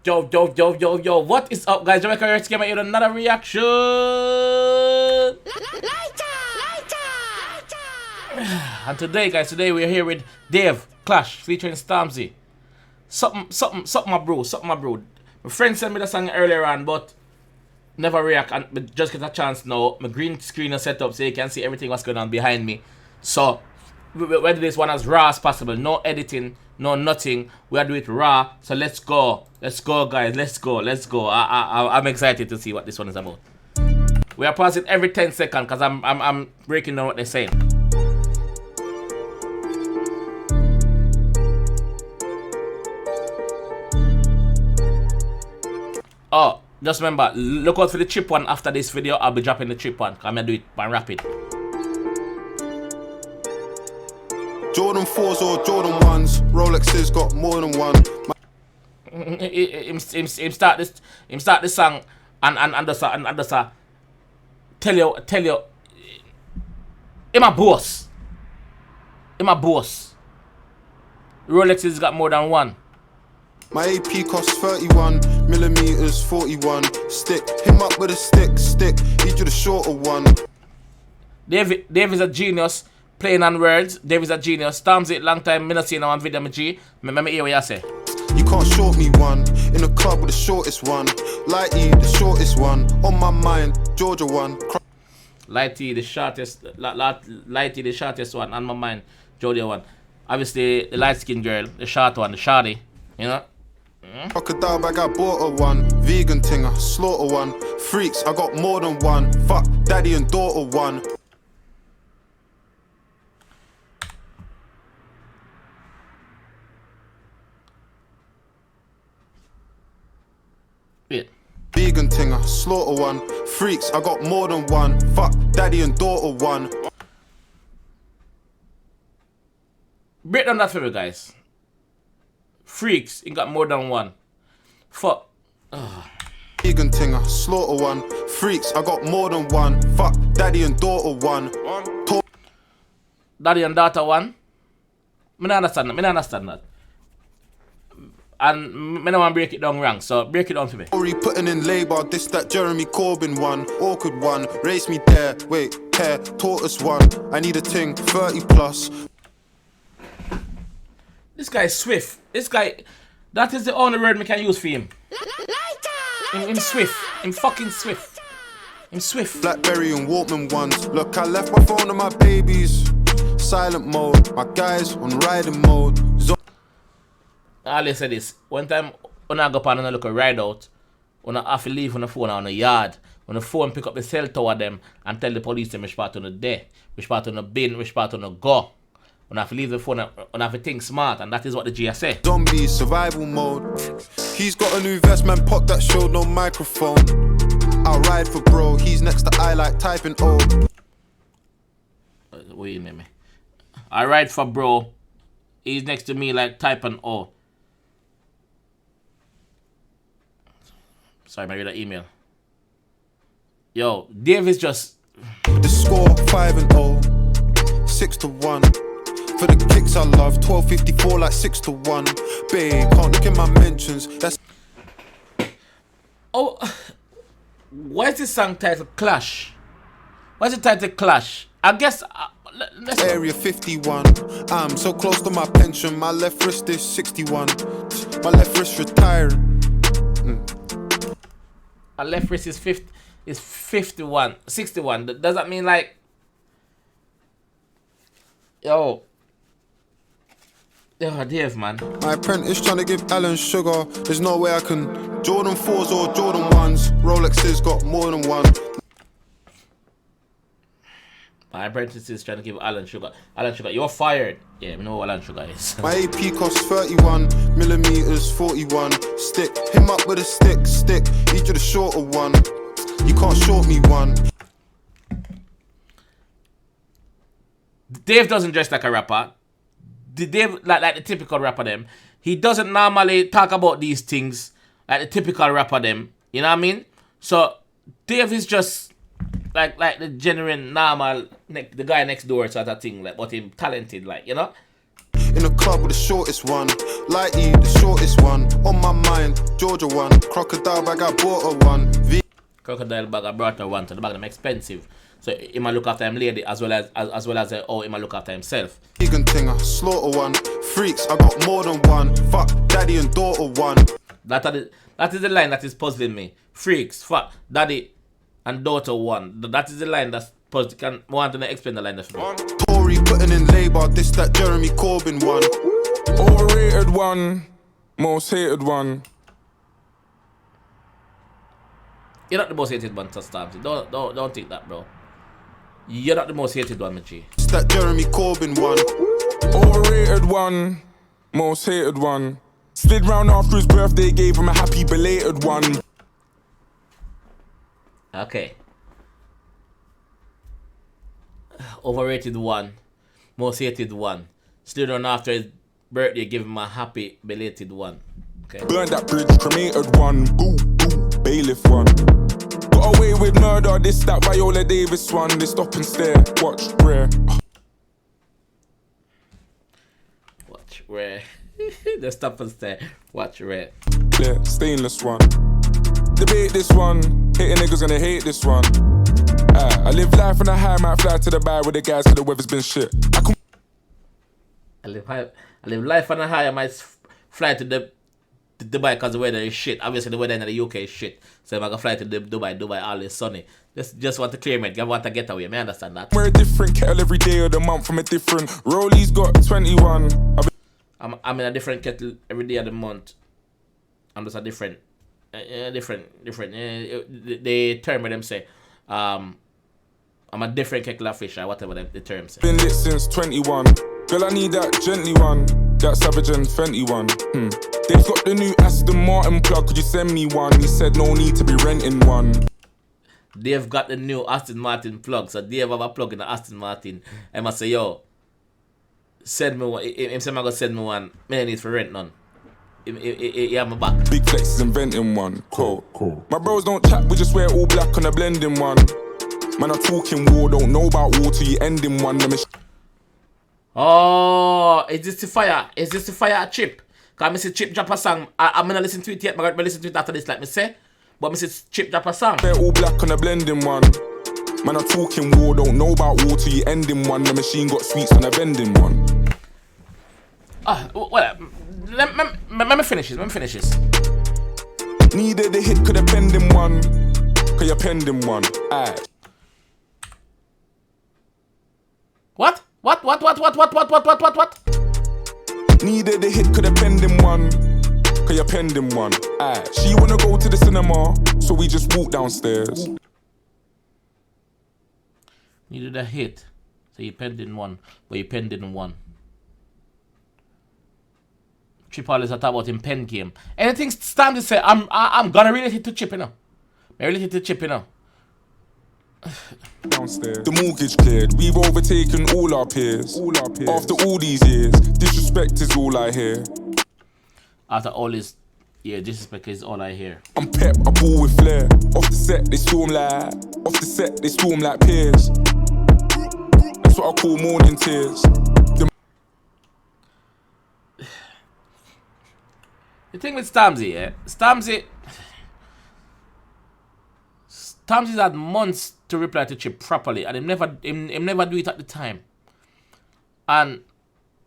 Yo, what is up, guys? JAMAICA'S came out with another reaction. And today, guys, we're here with Dave Clash featuring Stormzy. Something, my bro. My friend sent me the song earlier on, but never react, and just get a chance now. My green screen is set up so you can see everything what's going on behind me. So we'll do this one as raw as possible. No editing, no nothing. We'll do it raw. So let's go, guys. Let's go. I'm excited to see what this one is about. We are pausing every 10 seconds because I'm breaking down what they're saying. Oh, just remember, look out for the chip one after this video. I'll be dropping the chip one. I'm gonna do it by rapid. Jordan 4s or Jordan 1s, Rolexes got more than one. Him start this song and just tell you him a boss. Rolexes got more than one. My AP costs 31 millimeters, 41. Stick him up with a stick. He do the shorter one. Dave is a genius. Playing on words, Dave is a genius. Stormzy, long time, me not see no one video, me G. Me hear what you say. You can't short me one. In the club with the shortest one. Lighty, the shortest one. On my mind, Georgia one. Lighty, the shortest one. On my mind, Georgia one. Obviously, the light-skinned girl, the short one, the shawty. You know? Crocodile bag, I bought a one. Vegan thing, I slaughter one. Freaks, I got more than one. Fuck, daddy and daughter one. Yeah. Vegan thing, I slaughter one. Freaks, I got more than one. Fuck, daddy and daughter one. Break down that for me, guys. Freaks, he got more than one. Fuck. Vegan thing, I slaughter one. Freaks, I got more than one. Fuck, daddy and daughter one. Daddy and daughter one? Me not understand that. And me don't want to break it down wrong, so break it down for me. Putting in labor, this that Jeremy Corbyn one. Awkward one, race me there. Wait, care, tortoise one. I need a ting, 30 plus. This guy is swift. This guy, that is the only word we can use for him. Him swift. Him fucking swift. Him swift. Blackberry and Walkman ones. Look, I left my phone and my babies. Silent mode. My guys on riding mode. I always say this. One time, when I go up and I look a ride out, when I have to leave on the phone on the yard, when the phone pick up the cell tower them and tell the police them which part on the day, which part on the bin, which part on the go. When I have to leave the phone, when I have to think smart, and that is what the G say. Zombie survival mode. He's got a new vest, man, pop that showed no microphone. I ride for bro, he's next to I like typing O. Wait a minute. I ride for bro, he's next to me like typing O. Sorry, I read that email. Yo, Dave is just... The score 5-0, 6-1. For the kicks I love, 12.54 like 6-1. Babe, can't look in my mentions. That's... Oh, why is this song titled Clash? Why is it titled Clash? I guess... let's Area 51. I'm so close to my pension. My left wrist is 61. My left wrist retiring. My left wrist is 51, 61. Does that mean like... Yo, Dave, man. My apprentice trying to give Alan sugar. There's no way I can. Jordan 4s or Jordan 1s. Rolexes got more than one. My apprentice is trying to give Alan sugar. Alan sugar, you're fired. Yeah, we know what Alan sugar is. My AP costs 31 millimeters, 41. Stick him up with a stick. He do the shorter one. You can't short me one. Dave doesn't dress like a rapper. Dave, like the typical rapper them. He doesn't normally talk about these things like the typical rapper them. You know what I mean? So Dave is just like the genuine normal, the guy next door sort of thing. Like, but him talented, like, you know. In the club with the shortest one. Lighty, the shortest one. On my mind, Georgia one. Crocodile bag, I bought her one. Crocodile bag, I brought her one. So the bag them expensive. So he might look after him lady as well as oh, he might look after himself. Vegan thing, I slaughter one. Freaks, I got more than one. Fuck, daddy and daughter one. That is the line that is puzzling me. Freaks, fuck, daddy and daughter one. That is the line that's puzzling. Can want to explain the line that's for me? Tory putting in labour, this that Jeremy Corbyn one. Overrated one, most hated one. You're not the most hated one, Stormzy. Don't think that, bro. You're not the most hated one, my G. It's that Jeremy Corbyn one. Overrated one, most hated one. Slid round after his birthday, gave him a happy belated one. Okay. Overrated one, most hated one. Slid round after his birthday, give him a happy belated one. Okay. Burned that bridge, cremated one. Boo, boo, bailiff one. Got away with murder, this, that Viola Davis one. They stop and stare, watch, rare. Watch, rare. They stop and stare, watch, rare. Yeah, stainless one. Debate this one, hating niggas gonna hate this one. I live life on a high, might fly to the bar with the guys cause the weather's been shit. I live life on a high, I might fly to Dubai because the weather is shit. Obviously the weather in the UK is shit. So I'm gonna fly to Dubai always sunny. Just want to clear it, I want to get away. I understand that. We're a different kettle every day of the month from a different. Rolly's got 21. I'm in a different kettle every day of the month. I'm just a different. The term where them say, I'm a different kettle of fish or whatever the term say. Been lit since 21. Girl, I need that gently one. That Savage and Fenty one. They've got the new Aston Martin plug. Could you send me one? He said no need to be renting one. They've got the new Aston Martin plug. So Dave have a plug in the Aston Martin. I must say, yo, send me one. Him say I'm gonna send me one. Me need for rent none. He have my back. Big Flex is inventing one. Cool. My bros don't chat, we just wear all black on a blending one. Man, I'm talking war, don't know about war till you end in one. Oh, is this the fire? Is this the fire chip? Cause I see Chip drop a song. I'm gonna listen to it yet, but I'm gonna listen to it after this, like me say. But I see Chip drop a song. Wear all black on a blending one. Man, I'm talking war, don't know about war till you end in one. The machine got sweets on a vending one. Well, let me finish this. Needed the hit, could have penned him one. Cause you penned him one. Aye. What? Needed the hit, could have penned him one. Cause you penned him one. Aye. She wanna go to the cinema, so we just walk downstairs. Needed a hit, so you penned in one, but you penned in one. Chip always talk about him pen game. Anything Stormzy say, I'm gonna relate it to Chip, you know. I relate it to Chip, you know. Downstairs. The mortgage cleared, we've overtaken all our peers. After all these years, disrespect is all I hear. After all this, yeah, disrespect is all I hear. I'm pep, I ball with flair. Off the set, they storm like peers. That's what I call morning tears. The thing with Stormzy, yeah, Stormzy's had months to reply to Chip properly, and him never do it at the time. And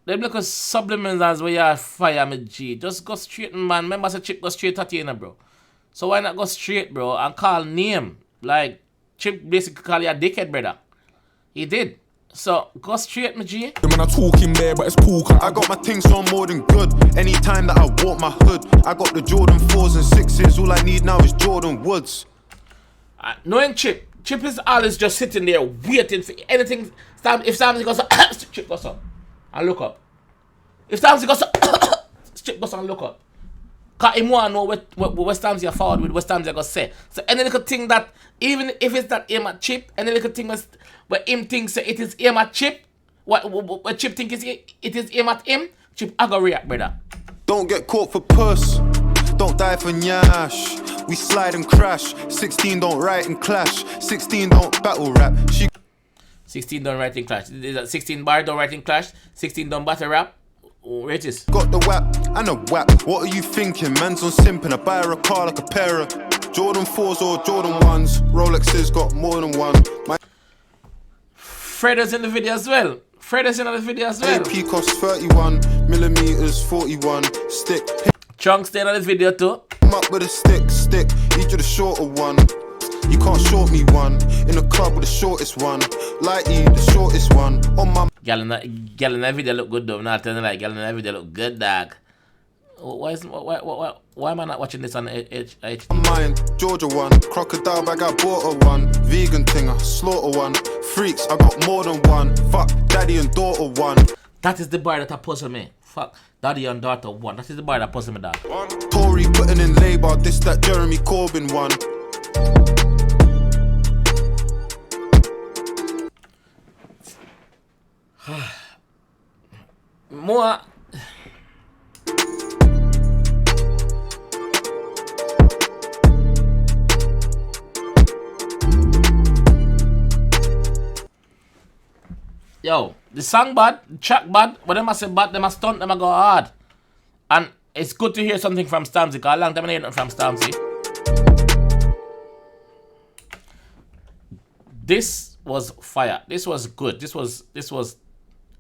them look at subliminals where you fire me G. Just go straight, man. Remember, say Chip go straight at you, bro. So why not go straight, bro, and call name? Like Chip basically call you a dickhead, brother. He did. So go straight, my G. The man are talking there, but it's cool. I got my things so more than good. Anytime that I walk my hood, I got the Jordan 4s and 6s. All I need now is Jordan Woods. Knowing Chip is always just sitting there waiting for anything. If Stormzy goes up, Chip goes up and look up. If Stormzy goes up, Chip goes up and look up. Cause him want to know what Stormzy are forward with, what Stormzy are gonna say. So any little thing that, even if it's not aim at Chip, any little thing where him thinks it is aim at Chip, what Chip thinks it is aim at him, Chip I go react, brother. Don't get caught for puss, don't die for nyash. We slide and crash. 16 don't write and clash. 16 don't battle rap. 16 don't write and clash. 16 bar don't write and clash. 16 don't battle rap. Wait this. Got the whap and a whap. What are you thinking? Man's on simping. I buy her a car like a pair of Jordan 4s or Jordan 1s. Rolexes got more than one. My Freddo's in the video as well. Freddo's in the video as well. AP costs 31 millimeters, 41 stick. Chunks staying on this video too. Him up with a stick. Need you the shorter one. You can't short me one. In the club with the shortest one. Lighty, the shortest one. On my Girl in that video look good though. I'm not telling you, like, girl in that video look good, dog. Why am I not watching this on H? mind, Georgia one. Crocodile bag, I bought her one. Vegan thing, I slaughter one. Freaks, I got more than one. Fuck, daddy and daughter one. That is the boy that puzzle me. Fuck, daddy and daughter one. That is the boy that puzzle me, dog. Tory putting in labour, this that Jeremy Corbyn one. More. Yo, the song bad, the track bad, but them I say bad, them I stunt, them I go hard. And it's good to hear something from Stormzy, because a long time I hear nothing from Stormzy. This was fire. This was good. This was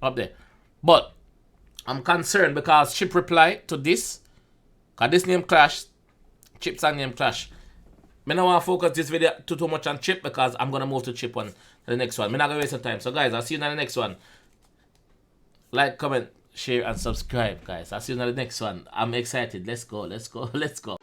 up there. But I'm concerned because Chip replied to this. Because this name clash. Chip's song name clash. I don't want to focus this video too much on Chip because I'm going to move to Chip one. The next one. I'm not going to waste some time. So guys, I'll see you in the next one. Like, comment, share, and subscribe, guys. I'll see you in the next one. I'm excited. Let's go.